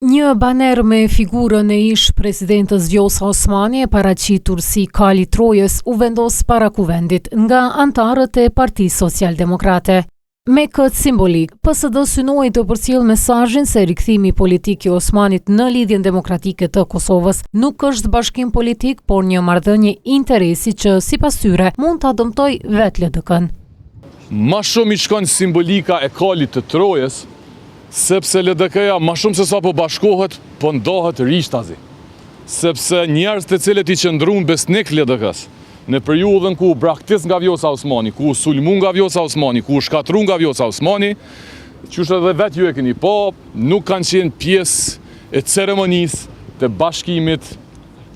Një baner me figurën e ish presidentës Vjosa Osmani e paraqitur si kali trojës u vendos para kuvendit nga antarët e Partisë Social-Demokrate. Me këtë simbolik, PSD synoi të përcjellë mesazhin se rikthimi politik i Osmanit në lidhjen demokratike të Kosovës nuk është bashkim politik, por një marrëdhënie interesi që sipas tyre mund ta dëmtojë vetë LDK-n. Ma shumë i shkon simbolika e kalit të trojës, sepse LDK-ja ma shumë se sa po bashkohet, po ndohet rishtazi. Sepse njerëz të cilët i qëndruan besnik LDK-s, në periudhën ku braktis nga Vjosa Osmani, ku sulmu nga Vjosa Osmani, ku shkatru nga Vjosa Osmani, qysh edhe vetë ju e keni pa, nuk kanë qenë pjesë e ceremonisë të bashkimit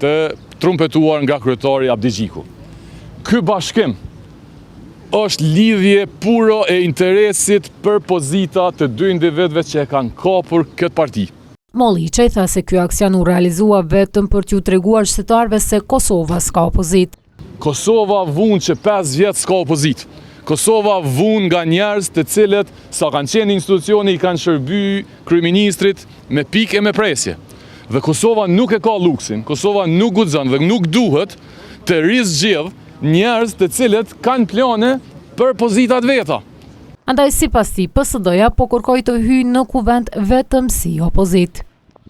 të trumpetuar nga kryetari Abdi Gjiku. Ky bashkim është lidhje puro e interesit për pozita të dy individëve që e kanë kapur këtë parti. Molliçaj tha se ky aksion u realizua vetëm për t'ju treguar qytetarëve se Kosova s'ka opozit. Kosova vun që 5 vjet s'ka opozit. Kosova vun nga njerëz të cilët sa kanë qenë institucione i kanë shërby kryeministrit me pikë e me presje. Dhe Kosova nuk e ka luksin, Kosova nuk guxon dhe nuk duhet të rizgjidh njerëz të cilët kanë plane për pozitat veta. Andaj sipas tij, PSD-ja po kërkoi të hyjë në kuvend vetëm si opozit.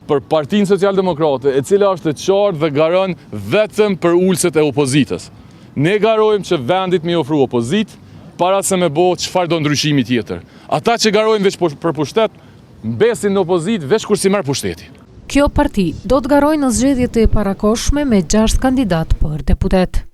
Për Partinë Social-Demokrate, e cila është e qartë dhe garon vetëm për ulset e opozitës. Ne garojmë që vendit me ofru opozit, para se me bo çfarë do ndryshimi tjetër. Ata që garojnë veç për pushtet, mbesin në opozit veç kur si merr pushteti. Kjo parti do të garojë në zgjedhjet e parakohshme me 6 kandidat për deputet.